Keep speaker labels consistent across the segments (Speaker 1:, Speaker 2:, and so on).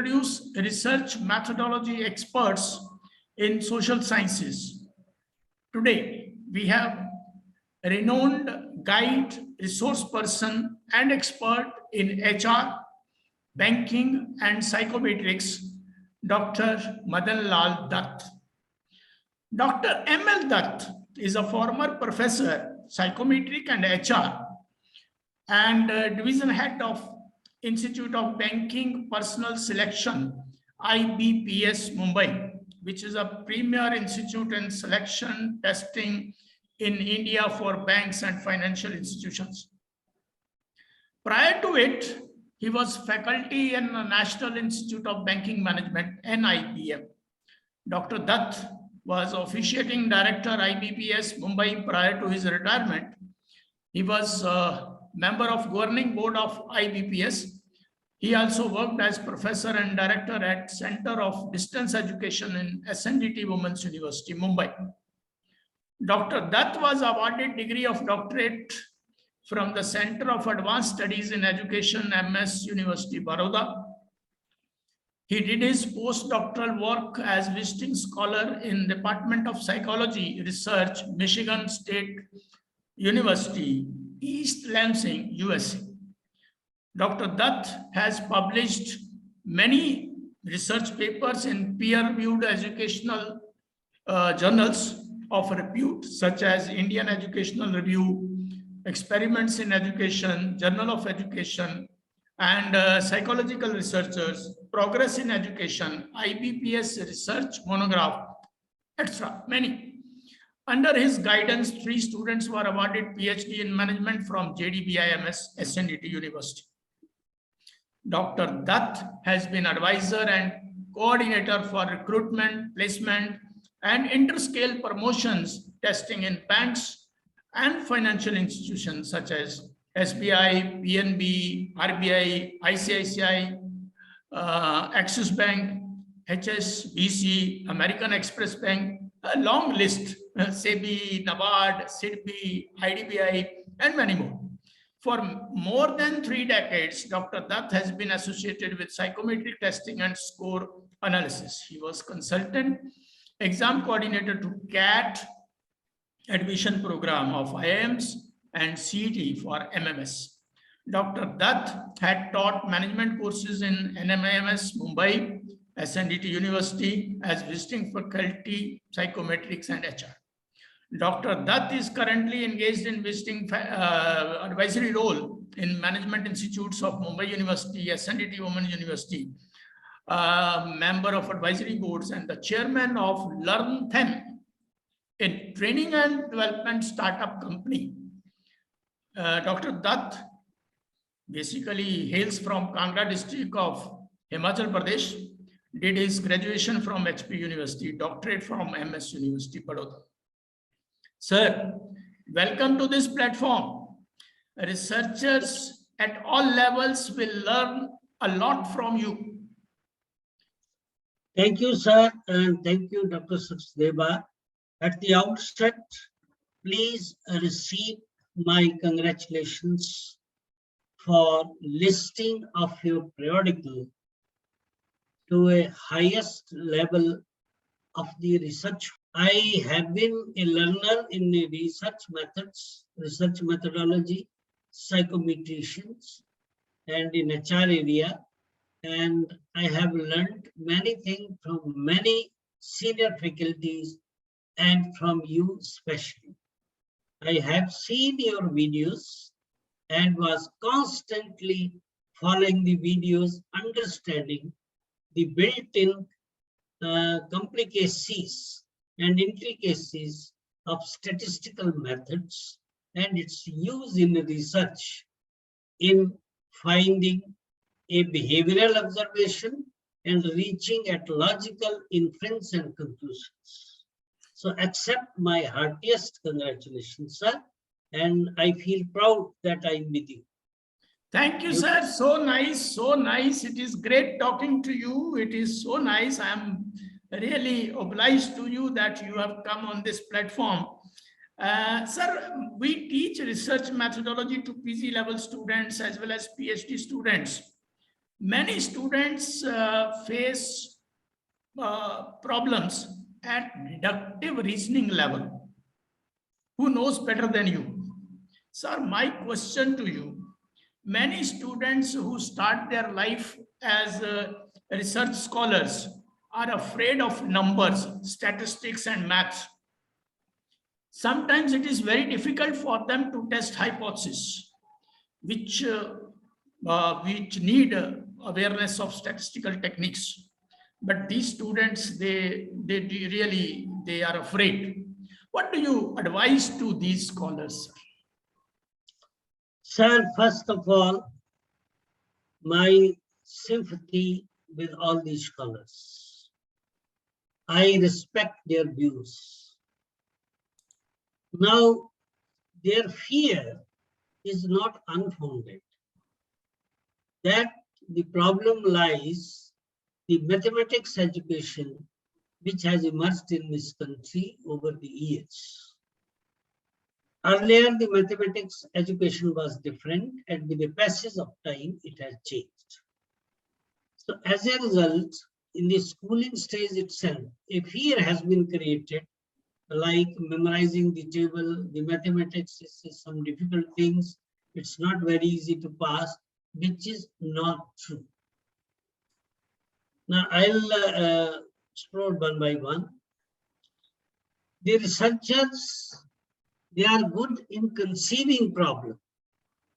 Speaker 1: introduce research methodology experts in social sciences. Today, we have a renowned guide, resource person, and expert in HR, banking, and psychometrics, Dr. Madan Lal Dutt. Dr. M L Dutt is a former professor, psychometric and HR, and division head of Institute of Banking Personal Selection, IBPS Mumbai, which is a premier institute in selection testing in India for banks and financial institutions. Prior to it, he was faculty in the National Institute of Banking Management, NIBM. Dr. Dutt was officiating director IBPS Mumbai prior to his retirement. He was a member of governing board of IBPS. He also worked as professor and director at Center of Distance Education in SNDT Women's University, Mumbai. Dr. Dutt was awarded degree of doctorate from the Center of Advanced Studies in Education, MS University, Baroda. He did his postdoctoral work as visiting scholar in Department of Psychology Research, Michigan State University, East Lansing, USA. Dr. Dutt has published many research papers in peer-reviewed educational journals of repute, such as Indian Educational Review, Experiments in Education, Journal of Education, and Psychological Researchers, Progress in Education, IBPS Research Monograph, etc. Many. Under his guidance, 3 students were awarded PhD in management from JDBIMS, SNDT University. Dr. Dutt has been advisor and coordinator for recruitment, placement, and interscale promotions testing in banks and financial institutions such as SBI, PNB, RBI, ICICI, Axis Bank, HSBC, American Express Bank, a long list, SEBI, NABARD, SIDBI, IDBI, and many more. For more than 3 decades, Dr. Dutt has been associated with psychometric testing and score analysis. He was consultant, exam coordinator to CAT admission program of IIMs and CET for MMS. Dr. Dutt had taught management courses in NMIMS Mumbai, SNDT University as visiting faculty, psychometrics, and HR. Dr. Dutt is currently engaged in visiting advisory role in management institutes of Mumbai University, SNDT Women's University, member of advisory boards, and the chairman of LearnThem, a training and development startup company. Dr. Dutt basically hails from Kangra district of Himachal Pradesh, did his graduation from HP University, doctorate from MS University, Baroda. Sir, welcome to this platform. Researchers at all levels will learn a lot from you.
Speaker 2: Thank you, sir, and thank you, Dr. Sachdeva. At the outset, please receive my congratulations for listing of your periodical to a highest level of the research. I have been a learner in the research methods, research methodology, psychometricians, and in HR area, and I have learned many things from many senior faculties and from you especially. I have seen your videos and was constantly following the videos, understanding the built-in complicacies and intricacies of statistical methods and its use in research in finding a behavioral observation and reaching at logical inference and conclusions. So accept my heartiest congratulations, sir, and I feel proud that I'm with you.
Speaker 1: Thank you, sir. So nice, so nice. It is great talking to you. It is so nice. I am really obliged to you that you have come on this platform. Sir, we teach research methodology to PG level students as well as PhD students. Many students face problems at deductive reasoning level. Who knows better than you? Sir, my question to you, many students who start their life as research scholars are afraid of numbers, statistics, and maths. Sometimes it is very difficult for them to test hypotheses, which need awareness of statistical techniques. But these students, they are afraid. What do you advise to these scholars?
Speaker 2: Sir, first of all, my sympathy with all these scholars. I respect their views. Now, their fear is not unfounded. That the problem lies the mathematics education which has emerged in this country over the years. Earlier, the mathematics education was different, and with the passage of time, it has changed. So as a result, in the schooling stage itself, a fear has been created, like memorizing the table, the mathematics is some difficult things, it's not very easy to pass, which is not true. Now I'll explore one by one. The researchers, they are good in conceiving problem,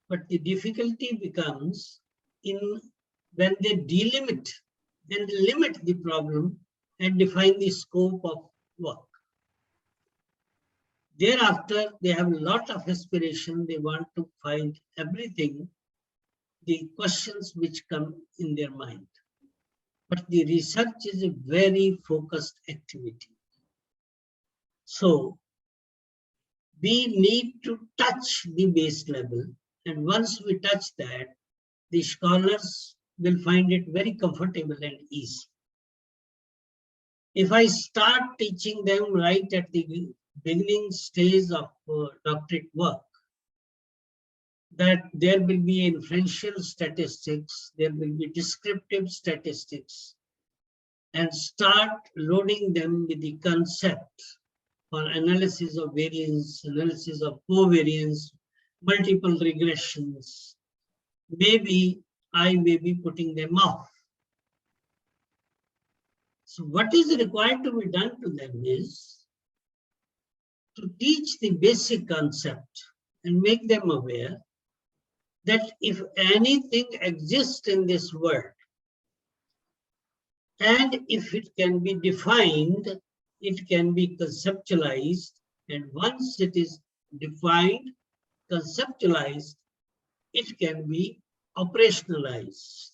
Speaker 2: but the difficulty becomes in when they delimit and limit the problem and define the scope of work. Thereafter, they have a lot of aspiration. They want to find everything, the questions which come in their mind. But the research is a very focused activity. So we need to touch the base level. And once we touch that, the scholars will find it very comfortable and easy. If I start teaching them right at the beginning stage of doctorate work, that there will be inferential statistics, there will be descriptive statistics, and start loading them with the concept for analysis of variance, analysis of covariance, multiple regressions, maybe I may be putting them off. So what is required to be done to them is to teach the basic concept and make them aware that if anything exists in this world, and if it can be defined, it can be conceptualized, and once it is defined, conceptualized, it can be operationalized.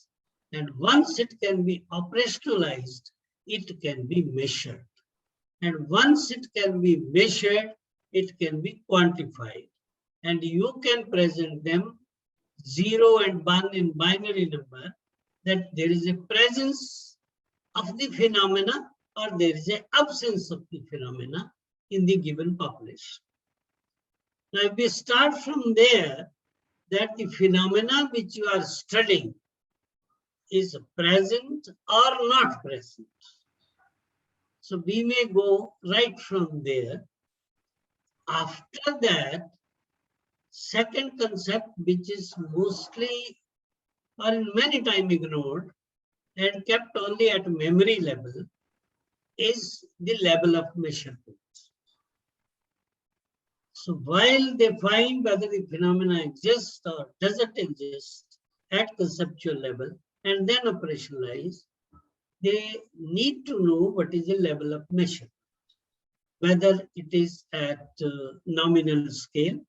Speaker 2: And once it can be operationalized, it can be measured. And once it can be measured, it can be quantified. And you can present them 0 and 1 in binary number, that there is a presence of the phenomena or there is an absence of the phenomena in the given population. Now, if we start from there, that the phenomena which you are studying is present or not present. So we may go right from there. After that, second concept, which is mostly or many times ignored and kept only at memory level, is the level of measurement. So while they find whether the phenomena exists or doesn't exist at conceptual level and then operationalize, they need to know what is the level of measurement, whether it is at nominal scale,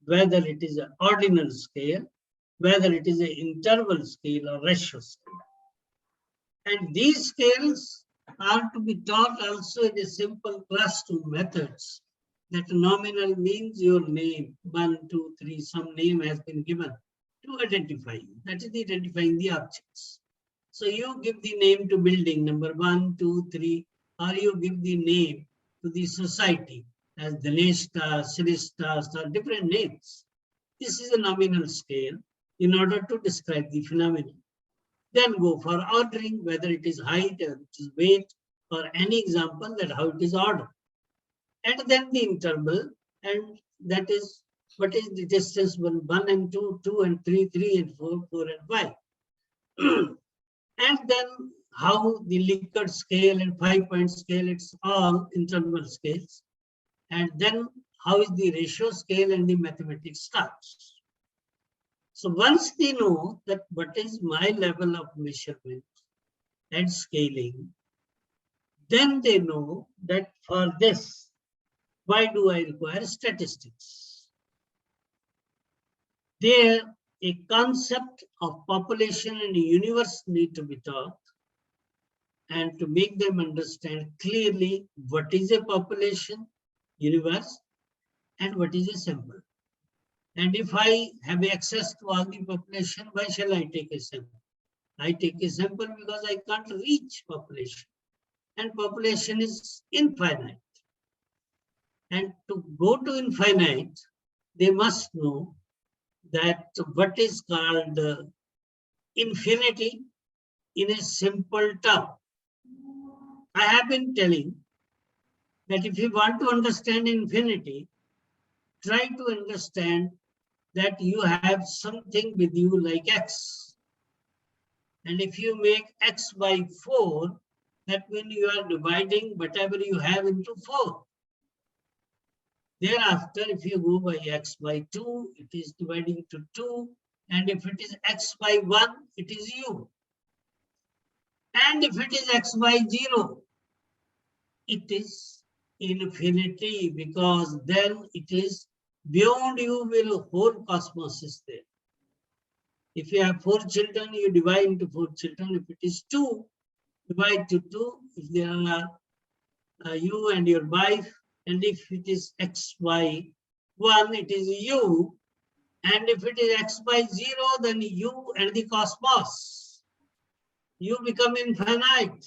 Speaker 2: whether it is an ordinal scale, whether it is an interval scale or ratio scale. And these scales are to be taught also in a simple classroom methods. That nominal means your name, 1, 2, 3, some name has been given to identify you. That is identifying the objects. So you give the name to building number 1, 2, 3, or you give the name to the society as Dinesh star, Sri star, different names. This is a nominal scale in order to describe the phenomenon. Then go for ordering, whether it is height or it is weight, or any example that how it is ordered. And then the interval, and that is what is the distance 1 and 2, 2 and 3, 3 and 4, 4 and 5. And then how the Likert scale and 5-point scale, it's all interval scales. And then how is the ratio scale and the mathematics starts. So once they know that what is my level of measurement and scaling, then they know that for this, why do I require statistics? There, a concept of population and universe need to be taught, and to make them understand clearly what is a population, universe, and what is a sample. And if I have access to all the population, why shall I take a sample? I take a sample because I can't reach population, and population is infinite. And to go to infinite, they must know that what is called infinity in a simple term. I have been telling that if you want to understand infinity, try to understand that you have something with you like x. And if you make x by 4, that means you are dividing whatever you have into 4. Thereafter, if you go by x by 2, it is dividing to 2. And if it is x by 1, it is u. And if it is x by 0, it is infinity, because then it is beyond you will whole cosmos is there. If you have 4 children, you divide into 4 children. If it is 2, divide to 2. If there are you and your wife, and if it is x by 1, it is you. And if it is x by 0, then you and the cosmos. You become infinite.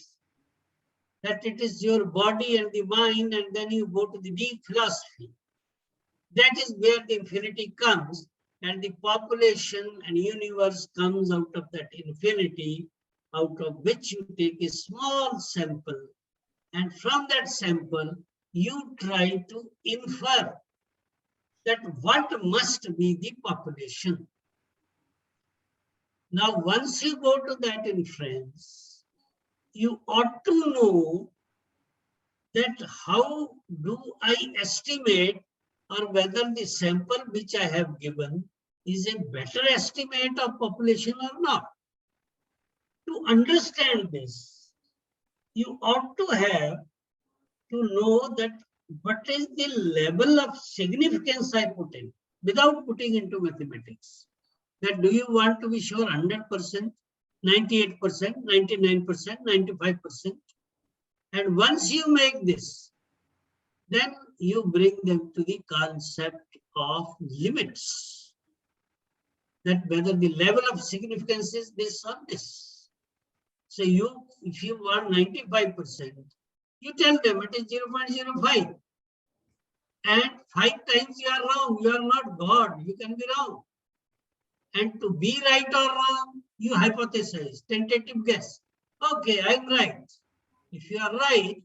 Speaker 2: That it is your body and the mind, and then you go to the deep philosophy. That is where the infinity comes, and the population and universe comes out of that infinity, out of which you take a small sample, and from that sample, you try to infer that what must be the population. Now, once you go to that inference, you ought to know that how do I estimate, or whether the sample which I have given is a better estimate of population or not. To understand this, you ought to have to know that what is the level of significance I put in, without putting into mathematics. That do you want to be sure 100%, 98%, 99%, 95%? And once you make this, then you bring them to the concept of limits. That whether the level of significance is this or this. So if you want 95%, you tell them it is 0.05. And 5 times you are wrong. You are not God. You can be wrong. And to be right or wrong, you hypothesize, tentative guess. Okay, I'm right. If you are right,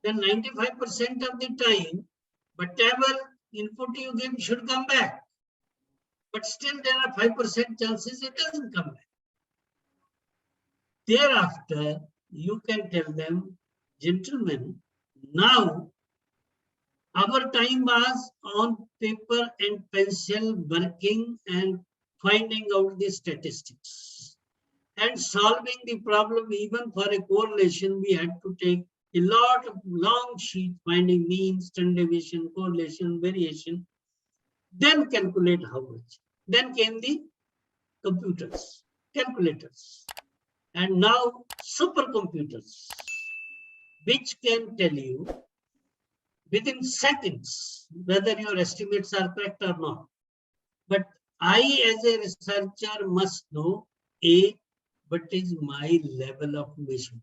Speaker 2: then 95% of the time, whatever input you give should come back. But still there are 5% chances it doesn't come back. Thereafter, you can tell them, gentlemen, now our time was on paper and pencil working and finding out the statistics and solving the problem. Even for a correlation, we had to take a lot of long sheet, finding mean, standard deviation, correlation, variation, then calculate how much. Then came the computers, calculators, and now supercomputers, which can tell you within seconds whether your estimates are correct or not. But I, as a researcher, must know what is my level of measurement,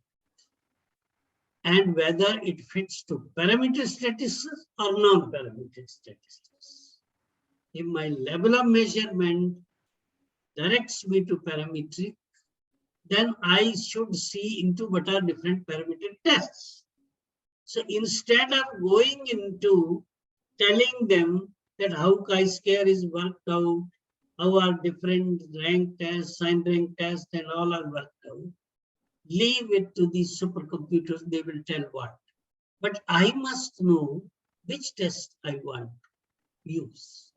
Speaker 2: and whether it fits to parameter statistics or non-parameter statistics. If my level of measurement directs me to parametric, then I should see into what are different parametric tests. So instead of going into telling them that how chi-square is worked out, how are different rank tests, sign rank tests, and all are worked out, leave it to the supercomputers, they will tell what. But I must know which test I want to use.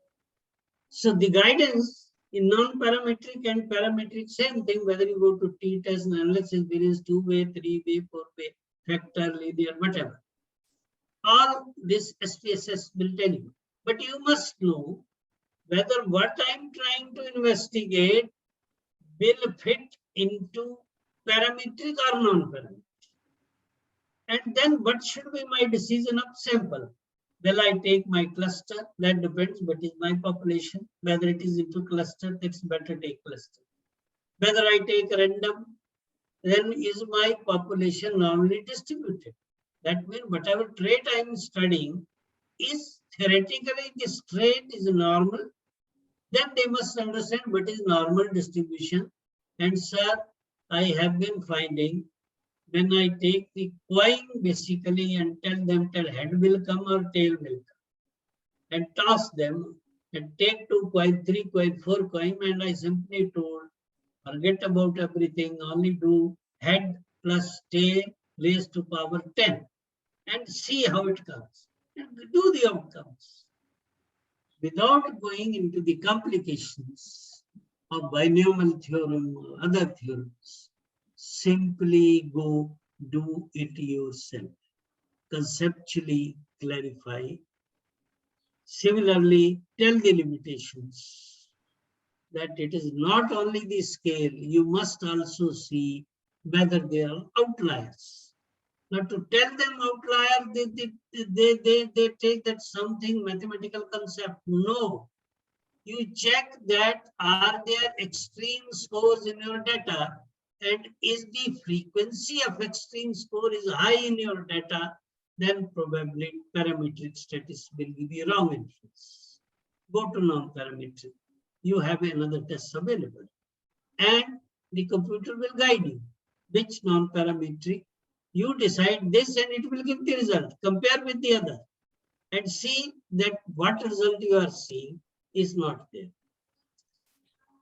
Speaker 2: So the guidance in non-parametric and parametric, same thing, whether you go to t-test analysis, variance, 2-way, 3-way, 4-way, factor, linear, whatever. All this SPSS will tell you. But you must know whether what I'm trying to investigate will fit into parametric or non-parametric. And then what should be my decision of sample? Will I take my cluster? That depends what is my population. Whether it is into cluster, it's better take cluster. Whether I take random, then is my population normally distributed? That means whatever trait I am studying is theoretically this trait is normal. Then they must understand what is normal distribution. And sir, I have been finding when I take the coin basically and tell them that head will come or tail will come, and toss them and take 2 coin, 3 coin, 4 coin, and I simply told, forget about everything, only do head plus tail raised to power 10 and see how it comes. And do the outcomes without going into the complications of binomial theorem or other theorems. Simply go do it yourself. Conceptually clarify. Similarly, tell the limitations. That it is not only the scale, you must also see whether they are outliers. Not to tell them outlier, they take that something mathematical concept. No. You check that are there extreme scores in your data, and is the frequency of extreme score is high in your data, then probably parametric statistics will give you wrong inference. Go to non-parametric. You have another test available. And the computer will guide you. Which non-parametric? You decide this and it will give the result. Compare with the other and see that what result you are seeing is not there.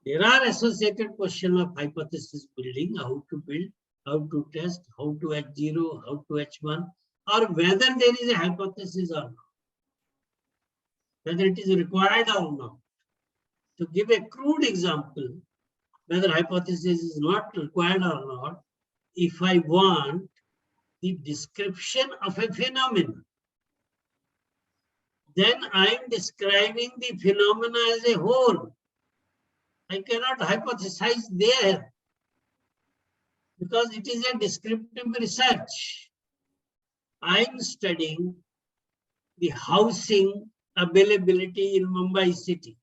Speaker 2: There are associated questions of hypothesis building, how to build, how to test, how to H0, how to H1, or whether there is a hypothesis or not, whether it is required or not. To give a crude example, whether hypothesis is not required or not, if I want the description of a phenomenon, then I am describing the phenomena as a whole. I cannot hypothesize there because it is a descriptive research. I am studying the housing availability in Mumbai city.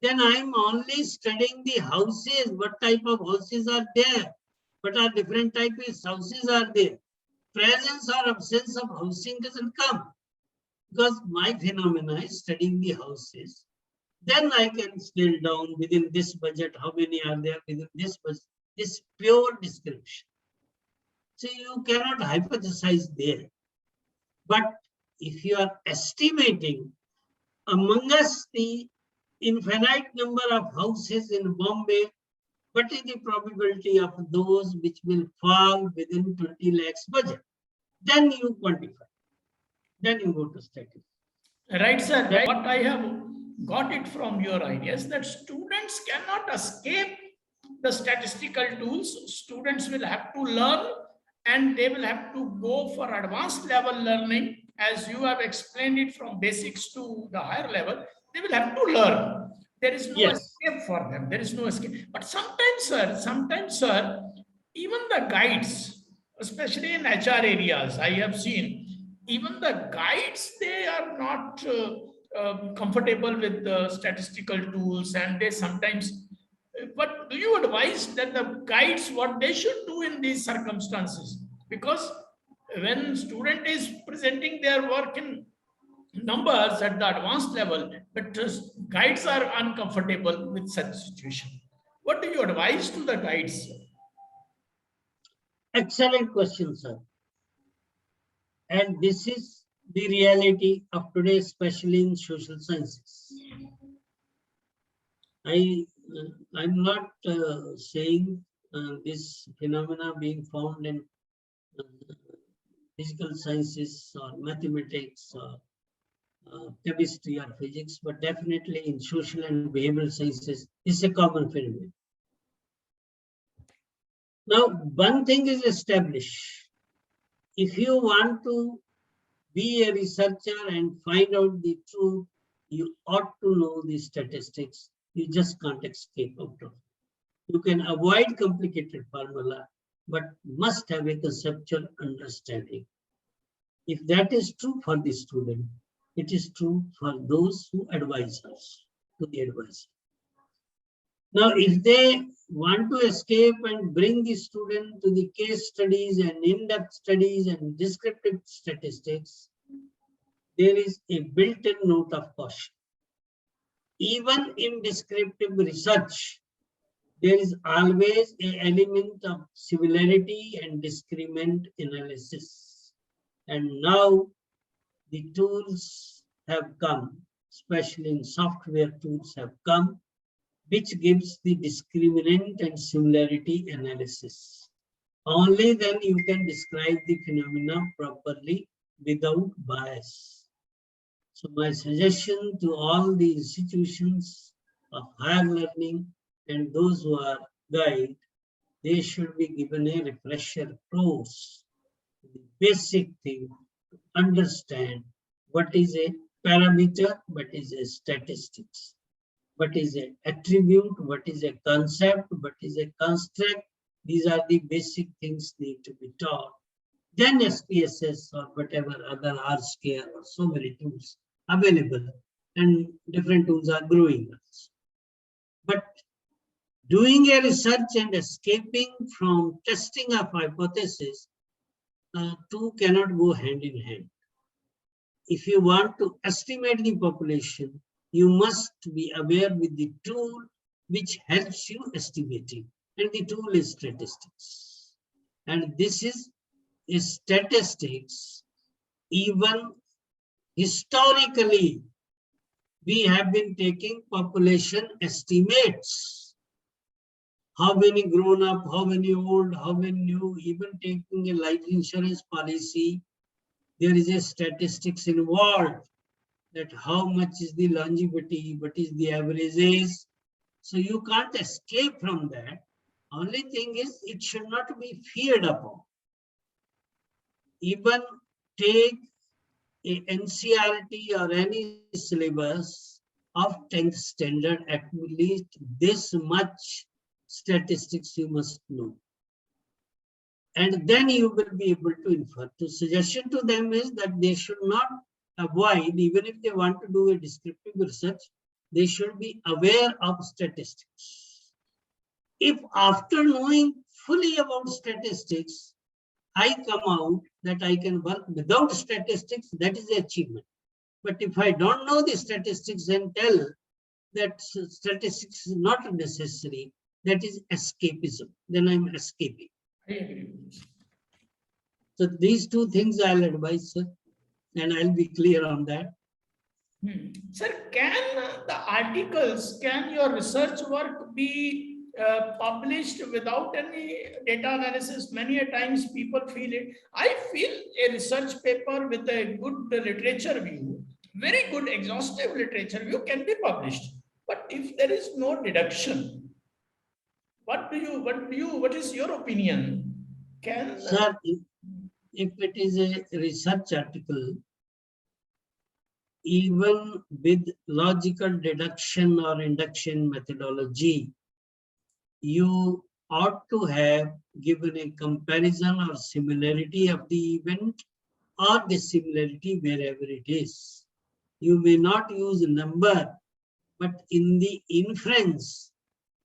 Speaker 2: Then I am only studying the houses, what type of houses are there, what are different types of houses are there. Presence or absence of housing doesn't come because my phenomena is studying the houses. Then I can scale down within this budget, how many are there within this budget, this pure description. So you cannot hypothesize there. But if you are estimating among us the infinite number of houses in Bombay, what is the probability of those which will fall within 20 lakhs budget? Then you quantify. Then you go to statistics.
Speaker 1: Right, sir. What I have got it from your ideas that students cannot escape the statistical tools. Students will have to learn and they will have to go for advanced level learning. As you have explained it from basics to the higher level, they will have to learn. There is no escape for them. There is no escape. But sometimes, sir, even the guides, especially in HR areas, I have seen, even the guides, they are not comfortable with the statistical tools, and they sometimes, but do you advise that the guides, what they should do in these circumstances? Because when student is presenting their work in numbers at the advanced level, but guides are uncomfortable with such situation. What do you advise to the guides?
Speaker 2: Excellent question, sir. And this is the reality of today, especially in social sciences. I'm not saying this phenomena being found in uh, physical sciences or mathematics or chemistry or physics, but definitely in social and behavioral sciences, is a common phenomenon. Now, one thing is established. If you want to be a researcher and find out the truth, you ought to know the statistics. You just can't escape out of it. You can avoid complicated formula, but must have a conceptual understanding. If that is true for the student, it is true for those who advise us, to the advisor. Now, if they want to escape and bring the student to the case studies and in-depth studies and descriptive statistics, there is a built-in note of caution. Even in descriptive research, there is always an element of similarity and discriminant analysis. And now the tools have come, especially in software tools have come, which gives the discriminant and similarity analysis. Only then you can describe the phenomena properly without bias. So my suggestion to all the institutions of higher learning and those who are guide, they should be given a refresher course. The basic thing to understand what is a parameter, what is a statistics, what is an attribute, what is a concept, what is a construct. These are the basic things need to be taught. Then SPSS or whatever other RScale or so many tools available, and different tools are growing. But doing a research and escaping from testing of hypothesis, two cannot go hand in hand. If you want to estimate the population, you must be aware with the tool which helps you estimating, and the tool is statistics. And this is statistics. Even historically, we have been taking population estimates. How many grown up, how many old, how many new, even taking a life insurance policy, there is a statistics involved, that how much is the longevity, what is the average age. So you can't escape from that. Only thing is, it should not be feared upon. Even take a NCERT or any syllabus of 10th standard, at least this much statistics you must know. And then you will be able to infer. The suggestion to them is that they should not avoid, even if they want to do a descriptive research, they should be aware of statistics. If after knowing fully about statistics, I come out that I can work without statistics, that is the achievement. But if I don't know the statistics and tell that statistics is not necessary, that is escapism. Then I'm escaping.
Speaker 1: I agree.
Speaker 2: So these two things I'll advise, sir, and I'll be clear on that.
Speaker 1: Sir, can the articles, can your research work be published without any data analysis? Many a times people feel it. I feel a research paper with a good literature view, very good exhaustive literature view can be published. But if there is no deduction, what is your opinion? Can
Speaker 2: Sir, if it is a research article, even with logical deduction or induction methodology, you ought to have given a comparison or similarity of the event or dissimilarity wherever it is. You may not use a number, but in the inference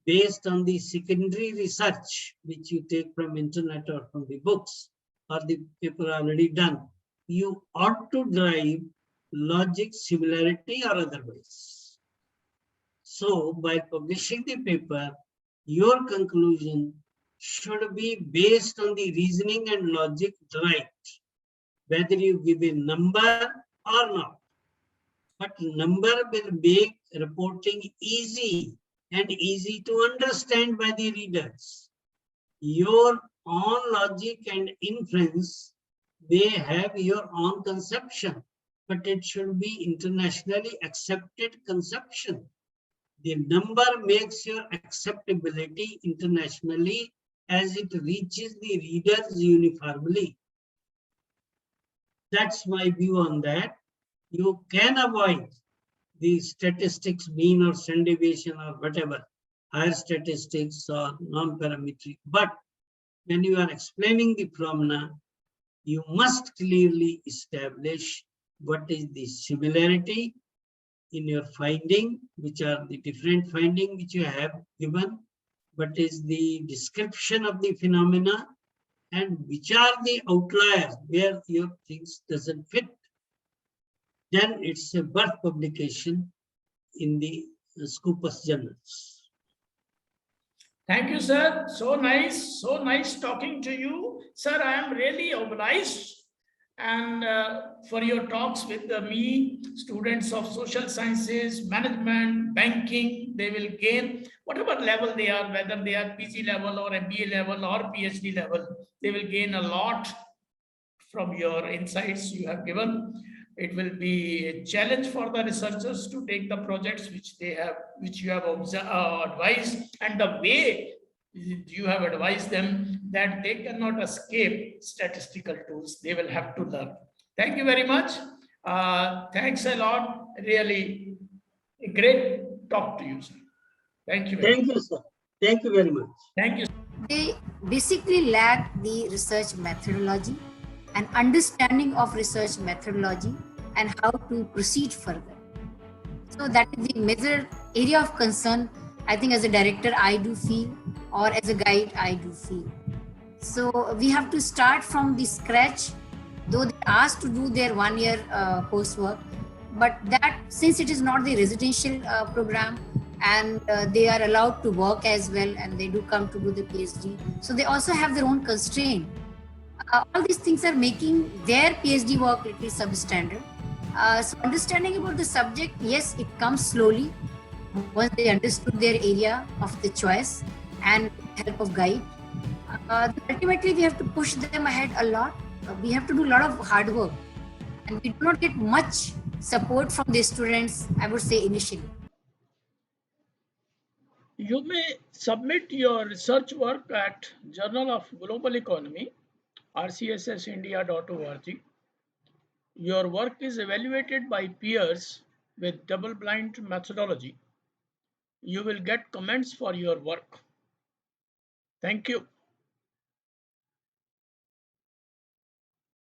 Speaker 2: based on the secondary research, which you take from internet or from the books or the paper already done, you ought to derive logic, similarity or otherwise. So by publishing the paper, your conclusion should be based on the reasoning and logic right, whether you give a number or not. But number will make reporting easy and easy to understand by the readers. Your own logic and inference may have your own conception, but it should be internationally accepted conception. The number makes your acceptability internationally as it reaches the readers uniformly. That's my view on that. You can avoid the statistics, mean or standard deviation or whatever, higher statistics or non-parametric. But when you are explaining the phenomena, you must clearly establish what is the similarity in your finding, which are the different findings which you have given, what is the description of the phenomena, and which are the outliers where your things doesn't fit. Then it's a worth publication in the Scopus journals.
Speaker 1: Thank you, sir. So nice talking to you. Sir, I am really obliged and for your talks with me, students of social sciences, management, banking, they will gain whatever level they are, whether they are PG level or MBA level or PhD level, they will gain a lot from your insights you have given. It will be a challenge for the researchers to take the projects which you have advised, and the way you have advised them that they cannot escape statistical tools. They will have to learn. Thank you very much. Thanks a lot. Really a great talk to you, sir. Thank you.
Speaker 2: Thank you, sir. Thank you very much.
Speaker 1: Thank you.
Speaker 3: They basically lack the research methodology and understanding of research methodology and how to proceed further. So that is the major area of concern, I think, as a director I do feel, or as a guide I do feel. So we have to start from the scratch, though they're asked to do their 1 year coursework, but that since it is not the residential program, and they are allowed to work as well, and they do come to do the PhD, so they also have their own constraint. All these things are making their PhD work little substandard. So understanding about the subject, yes, it comes slowly once they understood their area of the choice and help of guide. Ultimately, we have to push them ahead a lot. We have to do a lot of hard work, and we do not get much support from the students, I would say, initially.
Speaker 1: You may submit your research work at Journal of Global Economy, rcssindia.org. Your work is evaluated by peers with double-blind methodology. You will get comments for your work. Thank you.